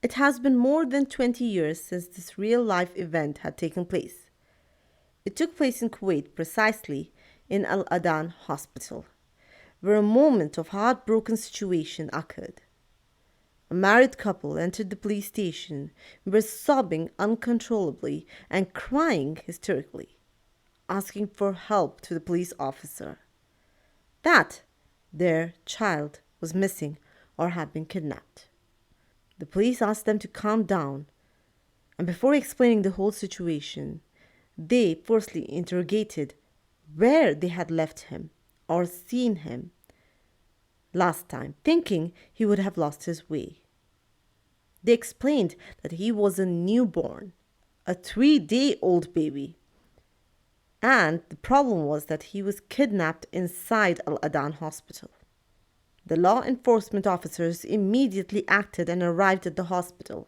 It has been more than 20 years since this real life event had taken place. It took place in Kuwait, precisely in Al Adan Hospital, where a moment of heartbroken situation occurred. A married couple entered the police station and were sobbing uncontrollably and crying hysterically, asking for help to the police officer that their child was missing or had been kidnapped. The police asked them to calm down, and before explaining the whole situation, they firstly interrogated where they had left him or seen him last time, thinking he would have lost his way. They explained that he was a newborn, a 3-day-old baby, and the problem was that he was kidnapped inside Al Adan Hospital. The law enforcement officers immediately acted and arrived at the hospital.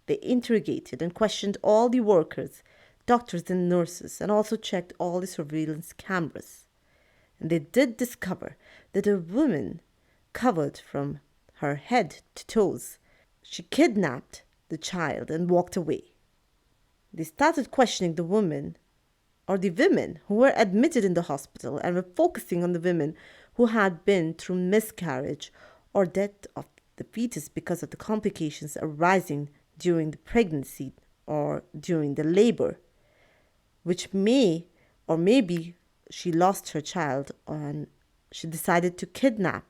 They interrogated and questioned all the workers, doctors and nurses, and also checked all the surveillance cameras. And they did discover that a woman, covered from her head to toes, she kidnapped the child and walked away. They started questioning the woman or the women who were admitted in the hospital and were focusing on the women who had been through miscarriage or death of the fetus because of the complications arising during the pregnancy or during the labor, which may or maybe she lost her child and she decided to kidnap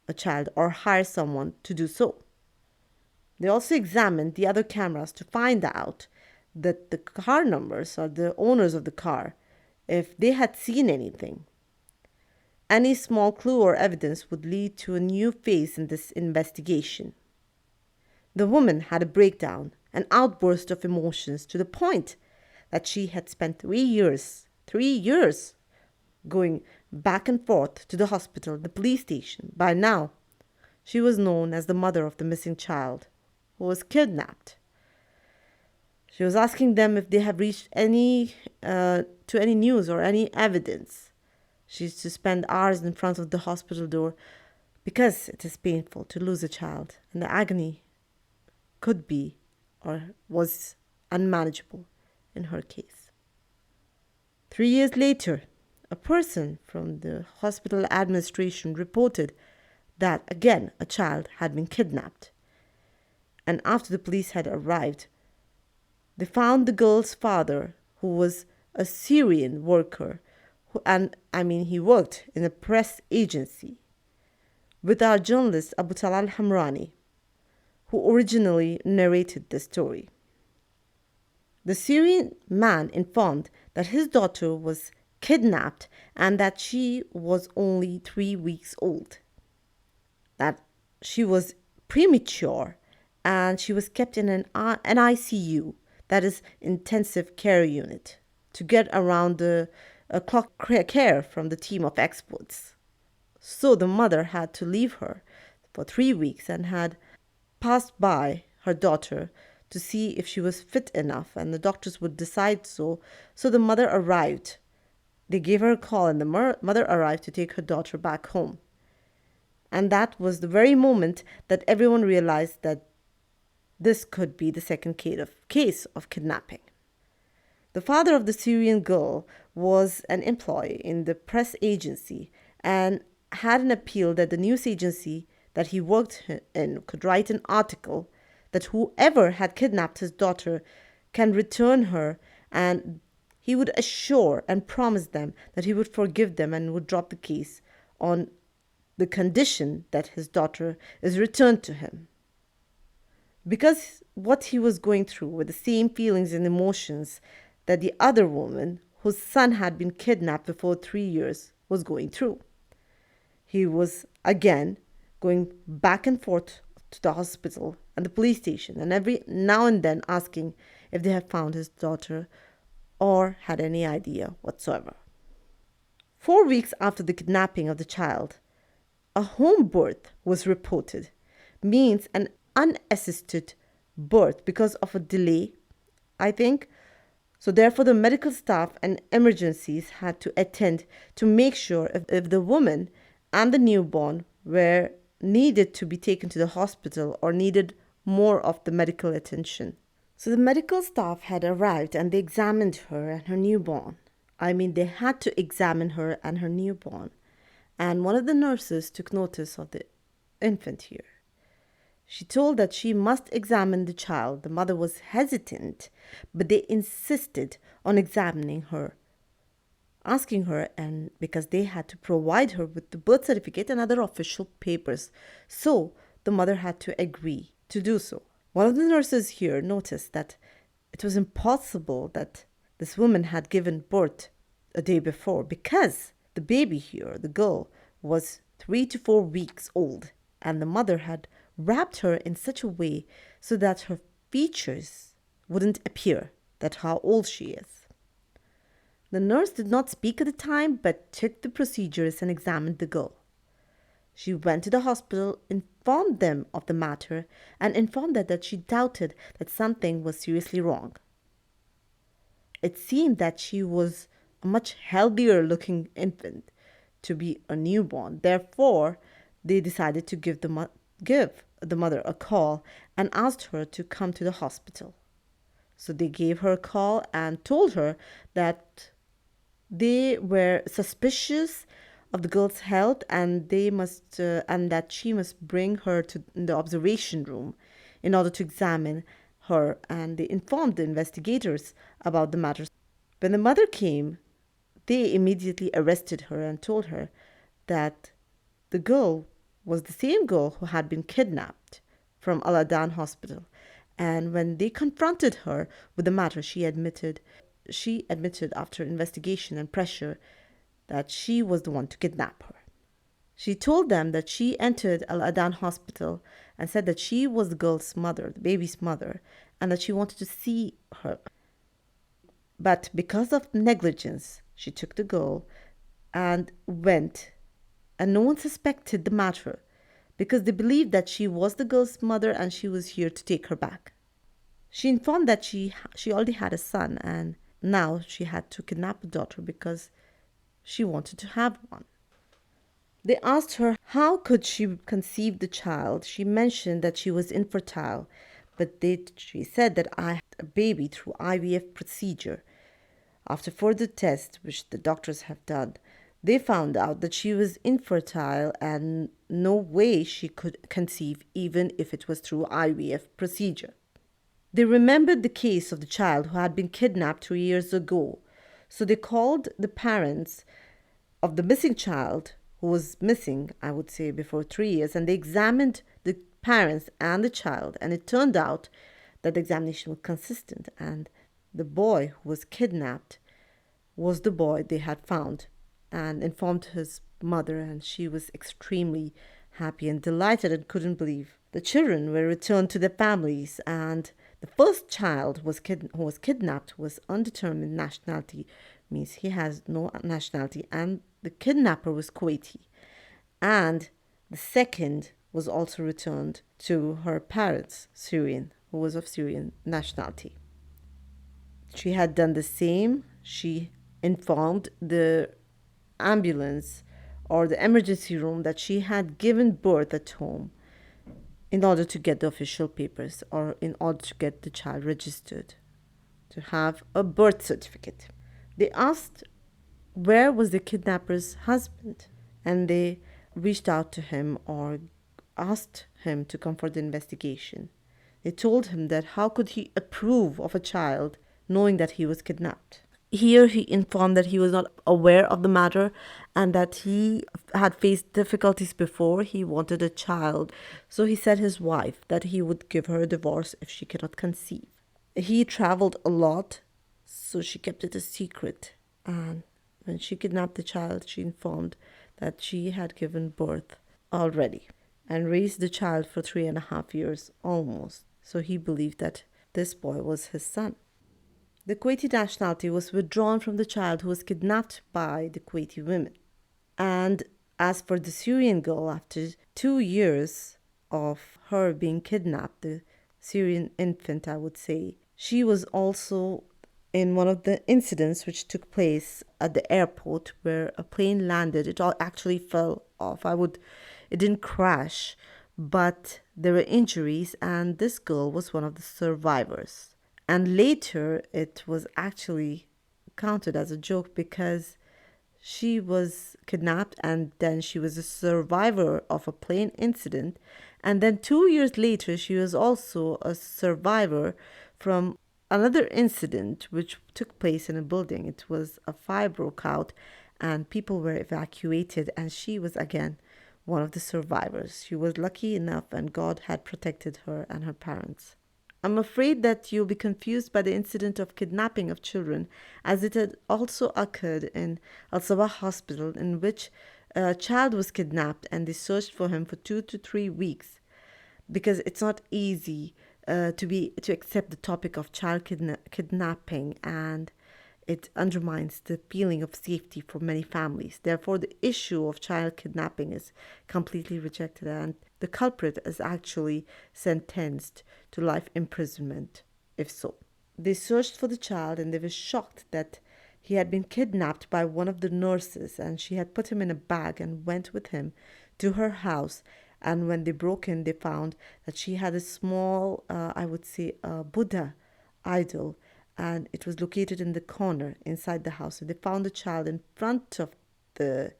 a child or hire someone to do so. They also examined the other cameras to find out that the car numbers or the owners of the car, if they had seen anything. Any small clue or evidence would lead to a new phase in this investigation. The woman had a breakdown, an outburst of emotions to the point that she had spent 3 years, going back and forth to the hospital, the police station. By now, she was known as the mother of the missing child who was kidnapped. She was asking them if they have reached any news or any evidence. She used to spend hours in front of the hospital door because it is painful to lose a child, and the agony could be or was unmanageable in her case. 3 years later, a person from the hospital administration reported that again a child had been kidnapped. And after the police had arrived, they found the girl's father, who was a Syrian worker, he worked in a press agency, with our journalist Abu Talal Hamrani, who originally narrated the story. The Syrian man informed that his daughter was kidnapped and that she was only 3 weeks old, that she was premature and she was kept in an ICU, that is intensive care unit, to get around the clock care from the team of experts. So the mother had to leave her for 3 weeks and had passed by her daughter to see if she was fit enough, and the doctors would decide so. So the mother arrived. They gave her a call and the mother arrived to take her daughter back home. And that was the very moment that everyone realized that this could be the second case of kidnapping. The father of the Syrian girl was an employee in the press agency and had an appeal that the news agency that he worked in could write an article that whoever had kidnapped his daughter can return her, and he would assure and promise them that he would forgive them and would drop the case on the condition that his daughter is returned to him. Because what he was going through were the same feelings and emotions that the other woman, whose son had been kidnapped before 3 years, was going through. He was again going back and forth to the hospital and the police station, and every now and then asking if they had found his daughter or had any idea whatsoever. 4 weeks after the kidnapping of the child, a home birth was reported, means an unassisted birth because of a delay, I think. So therefore, the medical staff and emergencies had to attend to make sure if the woman and the newborn were needed to be taken to the hospital or needed more of the medical attention. So the medical staff had arrived and they examined her and her newborn. I mean, they had to examine her and her newborn. And one of the nurses took notice of the infant here. She told that she must examine the child. The mother was hesitant, but they insisted on examining her, asking her, and because they had to provide her with the birth certificate and other official papers. So the mother had to agree to do so. One of the nurses here noticed that it was impossible that this woman had given birth a day before because the baby here, the girl, was 3 to 4 weeks old, and the mother had wrapped her in such a way so that her features wouldn't appear that how old she is. The nurse did not speak at the time but took the procedures and examined the girl. She went to the hospital, informed them of the matter, and informed them that she doubted that something was seriously wrong. It seemed that she was a much healthier looking infant to be a newborn. Therefore, they decided to give the mother a call and asked her to come to the hospital. So they gave her a call and told her that they were suspicious of the girl's health and and that she must bring her to the observation room in order to examine her, and they informed the investigators about the matter. When the mother came, they immediately arrested her and told her that the girl was the same girl who had been kidnapped from Al Adan Hospital. And when they confronted her with the matter, she admitted after investigation and pressure that she was the one to kidnap her. She told them that she entered Al Adan Hospital and said that she was the girl's mother, the baby's mother, and that she wanted to see her. But because of negligence, she took the girl and went, and no one suspected the matter because they believed that she was the girl's mother and she was here to take her back. She informed that she already had a son and now she had to kidnap a daughter because she wanted to have one. They asked her how could she conceive the child. She mentioned that she was infertile, but she said that I had a baby through IVF procedure. After further tests, which the doctors have done, they found out that she was infertile and no way she could conceive even if it was through IVF procedure. They remembered the case of the child who had been kidnapped 2 years ago. So they called the parents of the missing child, who was missing, I would say, before 3 years, and they examined the parents and the child, and it turned out that the examination was consistent, and the boy who was kidnapped was the boy they had found, and informed his mother, and she was extremely happy and delighted and couldn't believe. The children were returned to their families, and the first child who was kidnapped was undetermined nationality, means he has no nationality, and the kidnapper was Kuwaiti. And the second was also returned to her parents, Syrian, who was of Syrian nationality. She had done the same. She informed the ambulance or the emergency room that she had given birth at home in order to get the official papers or in order to get the child registered to have a birth certificate. They asked where was the kidnapper's husband, and they reached out to him or asked him to come for the investigation. They told him that how could he approve of a child knowing that he was kidnapped. Here he informed that he was not aware of the matter and that he had faced difficulties before. He wanted a child. So he said his wife that he would give her a divorce if she cannot conceive. He traveled a lot, so she kept it a secret. And when she kidnapped the child, she informed that she had given birth already and raised the child for 3.5 years almost. So he believed that this boy was his son. The Kuwaiti nationality was withdrawn from the child who was kidnapped by the Kuwaiti women. And as for the Syrian girl, after 2 years of her being kidnapped, the Syrian infant, I would say, she was also in one of the incidents which took place at the airport where a plane landed. It all actually fell off. It didn't crash, but There were injuries, and this girl was one of the survivors. And later, it was actually counted as a joke because she was kidnapped and then she was a survivor of a plane incident. And then 2 years later, she was also a survivor from another incident which took place in a building. It was a fire broke out and people were evacuated, and she was again one of the survivors. She was lucky enough, and God had protected her and her parents. I'm afraid that you'll be confused by the incident of kidnapping of children, as it had also occurred in Al Sabah Hospital, in which a child was kidnapped and they searched for him for 2 to 3 weeks, because it's not easy to accept the topic of child kidnapping, and it undermines the feeling of safety for many families. Therefore, the issue of child kidnapping is completely rejected, and the culprit is actually sentenced to life imprisonment, if so. They searched for the child and they were shocked that he had been kidnapped by one of the nurses, and she had put him in a bag and went with him to her house. And when they broke in, they found that she had a small, I would say, a Buddha idol, and it was located in the corner inside the house. So they found the child in front of the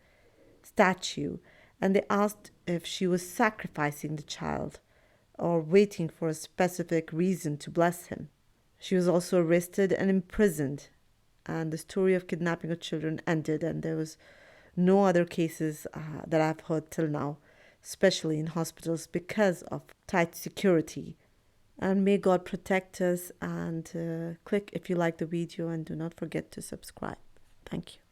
statue, and they asked if she was sacrificing the child or waiting for a specific reason to bless him. She was also arrested and imprisoned, and the story of kidnapping of children ended, and there was no other cases that I've heard till now, especially in hospitals, because of tight security. And may God protect us, and click if you like the video, and do not forget to subscribe. Thank you.